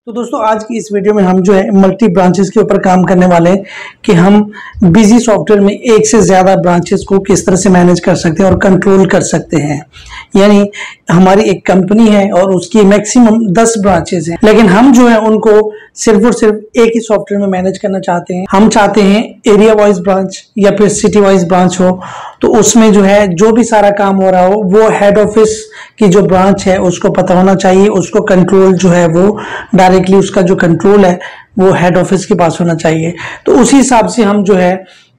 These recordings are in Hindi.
तो दोस्तों आज की इस वीडियो में हम जो है मल्टी ब्रांचेस के ऊपर काम करने वाले हैं कि हम बिजी सॉफ्टवेयर में एक से ज्यादा ब्रांचेस को किस तरह से मैनेज कर सकते हैं और कंट्रोल कर सकते हैं। यानी हमारी एक कंपनी है और उसकी मैक्सिमम 10 ब्रांचेस हैं, लेकिन हम जो है उनको सिर्फ और सिर्फ एक ही सॉफ्टवेयर में मैनेज करना चाहते हैं। हम चाहते हैं एरिया वाइज ब्रांच या फिर सिटी वाइज ब्रांच हो, तो उसमें जो है जो भी सारा काम हो रहा हो वो हेड ऑफिस की जो ब्रांच है उसको पता होना चाहिए। उसको कंट्रोल जो है वो डायरेक्टली उसका जो कंट्रोल है वो हेड ऑफिस के पास होना चाहिए। तो उसी हिसाब से हम जो है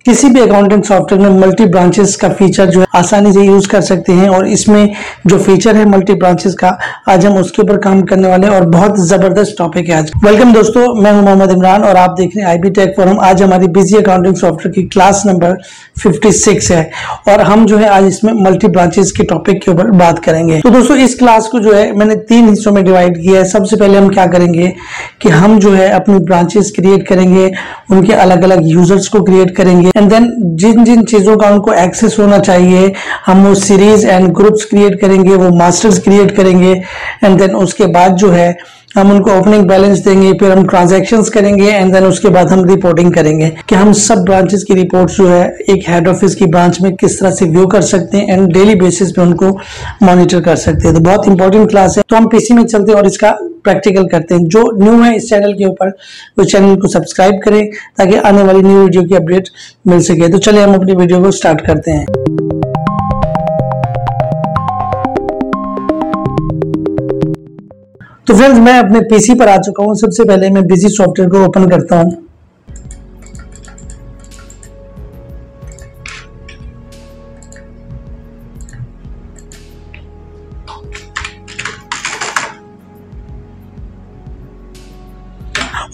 किसी भी अकाउंटिंग सॉफ्टवेयर में मल्टी ब्रांचेस का फीचर जो है आसानी से यूज कर सकते हैं। और इसमें जो फीचर है मल्टी ब्रांचेस का, आज हम उसके ऊपर काम करने वाले हैं और बहुत जबरदस्त टॉपिक है आज। वेलकम दोस्तों, मैं हूं मोहम्मद इमरान और आप देख रहे हैं आईबी टेक फोरम। आज हमारी बिजी अकाउंटिंग सॉफ्टवेयर की क्लास नंबर 56 है और हम जो है आज इसमें मल्टी ब्रांचेस के टॉपिक के ऊपर बात करेंगे। तो दोस्तों इस क्लास को जो है मैंने 3 हिस्सों में डिवाइड किया है। सबसे पहले हम क्या करेंगे कि हम जो है अपनी ब्रांचेस क्रिएट करेंगे, उनके अलग अलग यूजर्स को क्रिएट करेंगे एंड देन जिन जिन चीजों का उनको एक्सेस होना चाहिए हम वो सीरीज एंड ग्रुप्स क्रिएट करेंगे, वो मास्टर्स क्रिएट करेंगे एंड देन उसके बाद जो है हम उनको ओपनिंग बैलेंस देंगे, फिर हम ट्रांजैक्शंस करेंगे एंड देन उसके बाद हम रिपोर्टिंग करेंगे कि हम सब ब्रांचेस की रिपोर्ट्स जो है एक हेड ऑफिस की ब्रांच में किस तरह से व्यू कर सकते हैं एंड डेली बेसिस पे उनको मॉनिटर कर सकते हैं। तो बहुत इंपॉर्टेंट क्लास है। तो हम पीसी में चलते हैं और इसका प्रैक्टिकल करते हैं। जो न्यू है इस चैनल के ऊपर वो चैनल को सब्सक्राइब करें ताकि आने वाली न्यू वीडियो की अपडेट मिल सके। तो चलिए हम अपनी वीडियो को स्टार्ट करते हैं। तो फ्रेंड्स मैं अपने पीसी पर आ चुका हूं। सबसे पहले मैं बिजी सॉफ्टवेयर को ओपन करता हूं।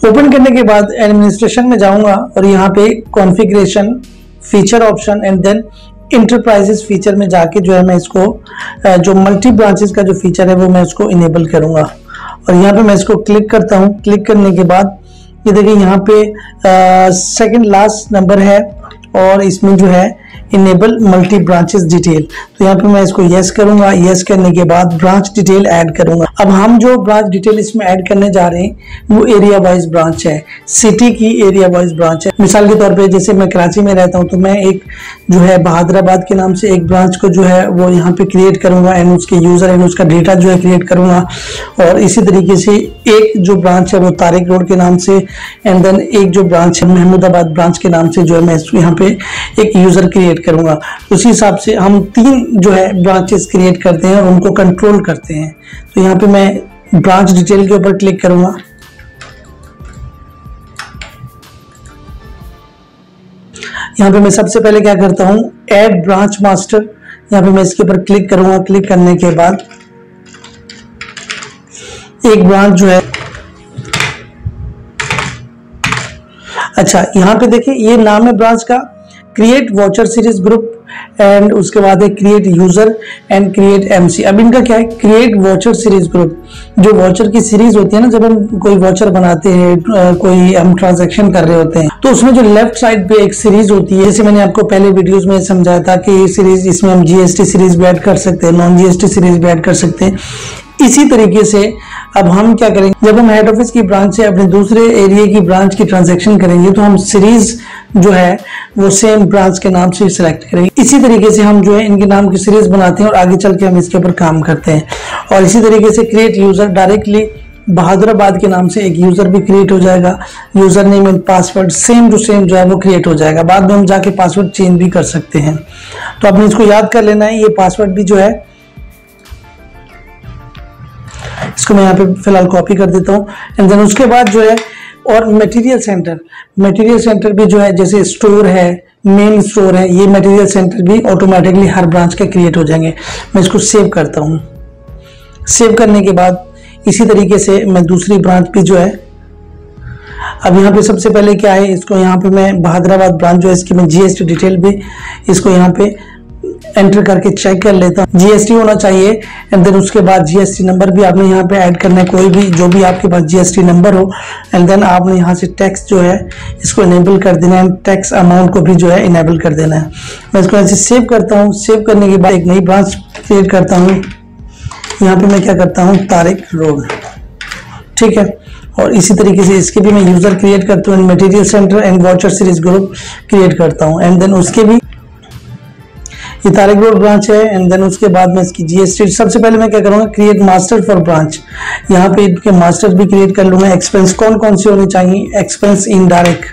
ओपन करने के बाद एडमिनिस्ट्रेशन में जाऊंगा और यहाँ पे configuration, feature option and then enterprises feature में जाके जो है मैं इसको जो मल्टी ब्रांचेस का जो फीचर है वो मैं इसको इनेबल करूंगा। और यहाँ पे मैं इसको क्लिक करता हूँ। क्लिक करने के बाद ये देखिए यहाँ पे सेकंड लास्ट नंबर है और इसमें जो है इनेबल मल्टी ब्रांचेस डिटेल। तो यहाँ पे मैं इसको यस करूंगा। यस करने के बाद ब्रांच डिटेल ऐड करूंगा। अब हम जो ब्रांच डिटेल इसमें ऐड करने जा रहे हैं वो एरिया वाइज ब्रांच है, सिटी की एरिया वाइज ब्रांच है। मिसाल के तौर पे जैसे मैं कराची में रहता हूँ तो मैं एक जो है बहादुराबाद के नाम से एक ब्रांच को जो है वो यहाँ पे क्रिएट करूंगा एंड उसके यूजर एंड उसका डेटा जो है क्रिएट करूंगा। और इसी तरीके से एक जो ब्रांच है वो तारिक रोड के नाम से एंड देन एक जो ब्रांच है महमूदाबाद ब्रांच के नाम से जो है मैं यहाँ पे एक यूजर क्रिएट करूंगा। उसी हिसाब से हम 3 जो है ब्रांचेस क्रिएट करते हैं और उनको कंट्रोल करते हैं। तो यहाँ पे मैं ब्रांच डिटेल के ऊपर क्लिक करूंगा। यहाँ पे मैं सबसे पहले क्या करता हूँ, ऐड ब्रांच मास्टर, यहाँ पे मैं इसके ऊपर क्लिक करूंगा। क्लिक करने के बाद एक ब्रांच जो है, अच्छा यहाँ पे देखिए ये नाम है ब्रांच का, create watcher series group and उसके बाद है create user and create MC. अब इनका क्या है, क्रिएट वॉचर सीरीज ग्रुप। जो वॉचर की सीरीज होती है ना, जब हम कोई वॉचर बनाते हैं, कोई हम ट्रांजैक्शन कर रहे होते हैं तो उसमें जो लेफ्ट साइड पे एक सीरीज होती है, जैसे मैंने आपको पहले वीडियोस में समझाया था कि ये सीरीज, इसमें हम जीएसटी सीरीज भी ऐड कर सकते हैं, नॉन जीएसटी सीरीज भी ऐड कर सकते हैं। इसी तरीके से अब हम क्या करेंगे, जब हम हेड ऑफिस की ब्रांच से अपने दूसरे एरिया की ब्रांच की ट्रांजैक्शन करेंगे तो हम सीरीज जो है वो सेम ब्रांच के नाम से सिलेक्ट करेंगे। इसी तरीके से हम जो है इनके नाम की सीरीज बनाते हैं और आगे चल के हम इसके ऊपर काम करते हैं। और इसी तरीके से क्रिएट यूजर, डायरेक्टली बहादुराबाद के नाम से एक यूजर भी क्रिएट हो जाएगा। User name and password same जो है वो क्रिएट हो जाएगा। बाद में हम जाके पासवर्ड चेंज भी कर सकते हैं। तो आपने इसको याद कर लेना है। ये पासवर्ड भी जो है इसको मैं यहाँ पे फिलहाल कॉपी कर देता हूँ एंड देन उसके बाद जो है और मटेरियल सेंटर भी जो है, जैसे स्टोर है, मेन स्टोर है, ये मटेरियल सेंटर भी ऑटोमेटिकली हर ब्रांच के क्रिएट हो जाएंगे। मैं इसको सेव करता हूँ। सेव करने के बाद इसी तरीके से मैं दूसरी ब्रांच भी जो है, अब यहाँ पे सबसे पहले क्या है, इसको यहाँ पे मैं बहादुराबाद ब्रांच जो है इसकी मैं जीएसटी डिटेल भी इसको यहाँ पे एंटर करके चेक कर लेता हूँ। जीएसटी होना चाहिए एंड देन उसके बाद जीएसटी नंबर भी आपने यहाँ पे ऐड करना है, कोई भी जो भी आपके पास जीएसटी नंबर हो एंड देन आपने यहाँ से टैक्स जो है इसको इनेबल कर देना है, टैक्स अमाउंट को भी जो है इनेबल कर देना है। मैं इसको ऐसे सेव करता हूँ। सेव करने के बाद एक नई ब्रांच क्रिएट करता हूँ। यहाँ पे मैं क्या करता हूँ, तारिक रोड, ठीक है। और इसी तरीके से इसके भी मैं यूजर क्रिएट करता हूँ, material centre and watcher series group create करता हूँ। एंड देन उसके भी ये तारिक रोड ब्रांच है। एंड देन उसके बाद मैं इसकी जीएसटी, सबसे पहले मैं क्या करूंगा, क्रिएट मास्टर फॉर ब्रांच, यहाँ पे इनके मास्टर भी क्रिएट कर लूंगा। एक्सपेंस कौन कौन से होने चाहिए, एक्सपेंस इनडायरेक्ट,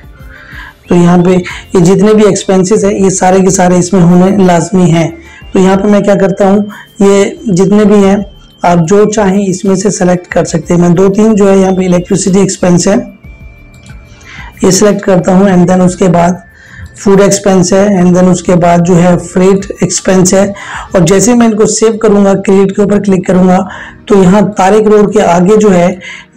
तो यहाँ पे ये जितने भी एक्सपेंसेस है ये सारे के सारे इसमें होने लाजमी हैं। तो यहाँ पे मैं क्या करता हूँ, ये जितने भी हैं आप जो चाहें इसमें से सेलेक्ट कर सकते हैं। मैं 2-3 जो है यहाँ पे इलेक्ट्रिसिटी एक्सपेंस है ये सिलेक्ट करता हूँ। एंड देन उसके बाद फूड एक्सपेंस है। एंड देन उसके बाद जो है फ्रेट एक्सपेंस है। और जैसे मैं इनको सेव करूंगा, क्रिएट के ऊपर क्लिक करूंगा, तो यहाँ तारिक रोड के आगे जो है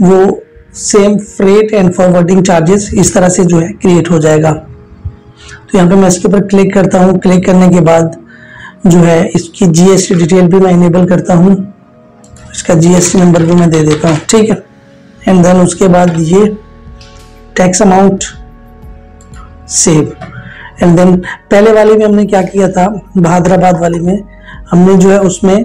वो same freight and forwarding charges इस तरह से जो है क्रिएट हो जाएगा। तो यहाँ पे मैं इसके ऊपर क्लिक करता हूँ। क्लिक करने के बाद जो है इसकी जीएसटी डिटेल भी मैं इनेबल करता हूँ, इसका जीएसटी नंबर भी मैं दे देता हूँ, ठीक है। एंड देन उसके बाद ये tax amount save. And then पहले वाले में हमने क्या किया था, बहादुराबाद वाले में हमने जो है उसमें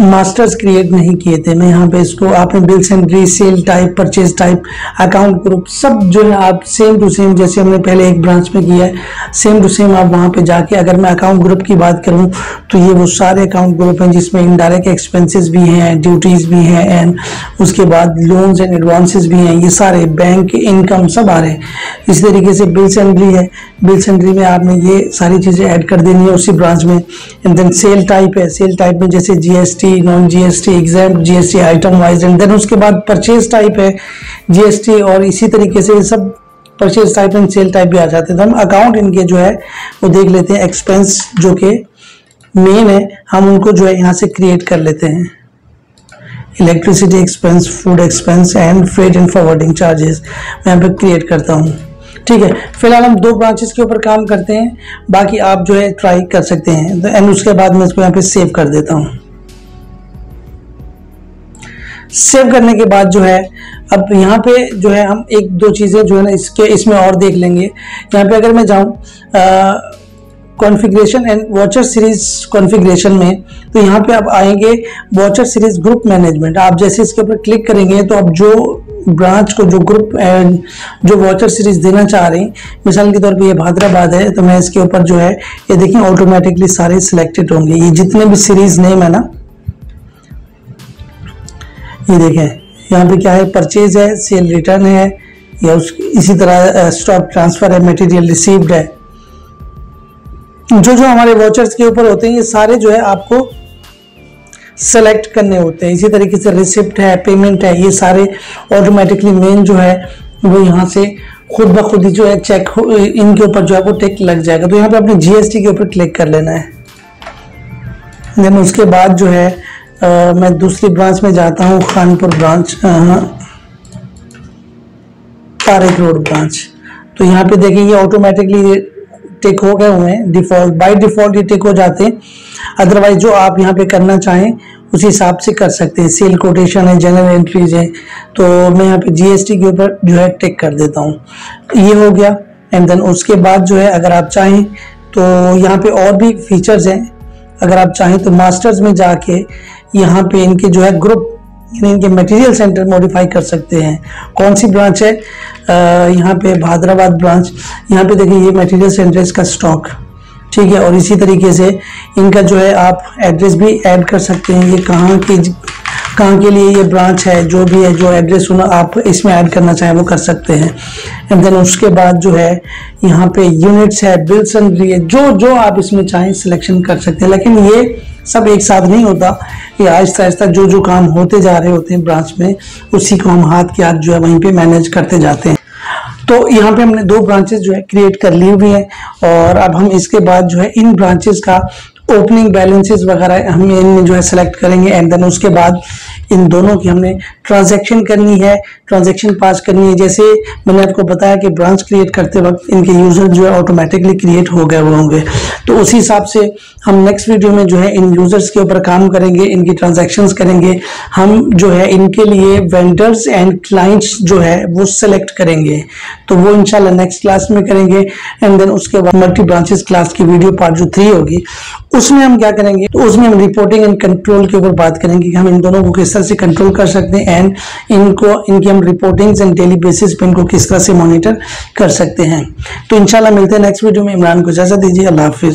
मास्टर्स क्रिएट नहीं किए थे। मैं यहाँ पे इसको आपने bill sundry, sale type, purchase type, account group सब जो है आप सेम टू सेम जैसे हमने पहले एक ब्रांच में किया है सेम टू सेम आप वहाँ पे जाके, अगर मैं अकाउंट ग्रुप की बात करूँ तो ये वो सारे अकाउंट ग्रुप हैं जिसमें इनडायरेक्ट एक्सपेंसेस भी हैं, ड्यूटीज भी हैं, एंड उसके बाद लोन्स एंड एडवांसेस भी हैं, ये सारे बैंक इनकम सब आ रहे हैं। इसी तरीके से बिल सेंट्री है, बिल सेंट्री में आपने ये सारी चीज़ें ऐड कर देनी है उसी ब्रांच में। एंड देन सेल टाइप है, सेल टाइप में जैसे GST, non GST, exempt GST, item wise. And then उसके बाद परचेज टाइप है जीएसटी, और इसी तरीके से सब purchase type and sale type भी आ जाते हैं। तो हम अकाउंट इनके जो है वो देख लेते हैं, एक्सपेंस जो कि मेन है हम उनको जो है यहाँ से क्रिएट कर लेते हैं। Electricity expense, food expense and freight and forwarding charges मैं यहाँ पे क्रिएट करता हूँ, ठीक है। फिलहाल हम 2 ब्रांचेस के ऊपर काम करते हैं, बाकी आप जो है ट्राई कर सकते हैं। एंड उसके बाद मैं इसको यहाँ पे सेव कर देता हूँ। सेव करने के बाद जो है अब यहाँ पे जो है हम 1-2 चीज़ें जो है ना इसमें और देख लेंगे। यहाँ पे अगर मैं जाऊँ configuration and watcher series configuration में, तो यहाँ पे आप आएंगे वॉचर सीरीज ग्रुप मैनेजमेंट। आप जैसे इसके ऊपर क्लिक करेंगे तो आप जो ब्रांच को जो ग्रुप जो वॉचर सीरीज देना चाह रहे हैं, मिसाल के तौर पे ये बहादुराबाद है, तो मैं इसके ऊपर जो है ये देखिए ऑटोमेटिकली सारे सिलेक्टेड होंगे। ये जितने भी सीरीज नेम है ना, ये देखें यहाँ पे क्या है, परचेज है, सेल रिटर्न है, या इसी तरह स्टॉक ट्रांसफर है, मटेरियल रिसीव्ड है। जो जो हमारे वॉचर्स के ऊपर होते हैं ये सारे जो है आपको सेलेक्ट करने होते हैं। इसी तरीके से रिसिप्ट है, पेमेंट है, ये सारे ऑटोमेटिकली मेन जो है वो यहाँ से खुद ब खुद ही जो है चेक इनके ऊपर जो है वो टिक लग जाएगा। तो यहाँ पे अपने जीएसटी के ऊपर क्लिक कर लेना है। देन उसके बाद जो है मैं दूसरी ब्रांच में जाता हूँ, Khanpur branch, Tariq road branch. तो यहाँ पे देखिए ये ऑटोमेटिकली टिक हो गए हुए हैं, डिफॉल्ट बाय डिफॉल्ट ये टिक हो जाते हैं। अदरवाइज जो आप यहाँ पे करना चाहें उस हिसाब से कर सकते हैं। सेल कोटेशन है, जनरल एंट्रीज है, तो मैं यहाँ पे जीएसटी के ऊपर जो है टिक कर देता हूँ। ये हो गया। एंड देन उसके बाद जो है अगर आप चाहें तो यहाँ पे और भी फीचर्स हैं। अगर आप चाहें तो मास्टर्स में जाके यहाँ पे इनके जो है ग्रुप यानी इनके मटेरियल सेंटर मॉडिफाई कर सकते हैं। कौन सी ब्रांच है, यहाँ पे बहादुराबाद ब्रांच। यहाँ पे देखिए ये मटेरियल सेंटर इसका स्टॉक, ठीक है। और इसी तरीके से इनका जो है आप एड्रेस भी ऐड कर सकते हैं, ये कहाँ के लिए ये ब्रांच है, जो भी है, जो एड्रेस आप इसमें ऐड करना चाहें वो कर सकते हैं। एंड देन उसके बाद जो है यहाँ पे यूनिट्स है, बिल सेंट्री है, जो आप इसमें चाहें सिलेक्शन कर सकते हैं। लेकिन ये सब एक साथ नहीं होता, ये आहिस्ता आहिस्ता जो काम होते जा रहे होते हैं ब्रांच में, उसी को हम हाथ के हाथ जो है वहीं पे मैनेज करते जाते हैं। तो यहाँ पे हमने 2 ब्रांचेस जो है क्रिएट कर ली हुई हैं, और अब हम इसके बाद जो है इन ब्रांचेस का ओपनिंग बैलेंसेस वगैरह हम इनमें जो है सेलेक्ट करेंगे। एंड देन उसके बाद इन दोनों की हमने ट्रांजैक्शन करनी है, ट्रांजैक्शन पास करनी है। जैसे मैंने आपको बताया कि ब्रांच क्रिएट करते वक्त इनके यूजर जो है ऑटोमेटिकली क्रिएट हो गए होंगे, तो उसी हिसाब से हम नेक्स्ट वीडियो में जो है इन यूजर्स के ऊपर काम करेंगे, इनकी ट्रांजैक्शंस करेंगे। हम जो है इनके लिए वेंडर्स एंड क्लाइंट्स जो है वो सिलेक्ट करेंगे, तो वो इंशाल्लाह नेक्स्ट क्लास में करेंगे। एंड देन उसके बाद मल्टी ब्रांचेस क्लास की वीडियो पार्ट जो 3 होगी, उसमें हम क्या करेंगे, तो उसमें हम रिपोर्टिंग एंड कंट्रोल के ऊपर बात करेंगे कि हम इन दोनों को किस तरह से कंट्रोल कर सकते हैं एंड इनकी हम रिपोर्टिंग्स एंड डेली बेसिस पे इनको किस तरह से मॉनिटर कर सकते हैं। तो इंशाल्लाह मिलते हैं नेक्स्ट वीडियो में। इमरान को इजाजत दीजिए। अल्लाह हाफिज।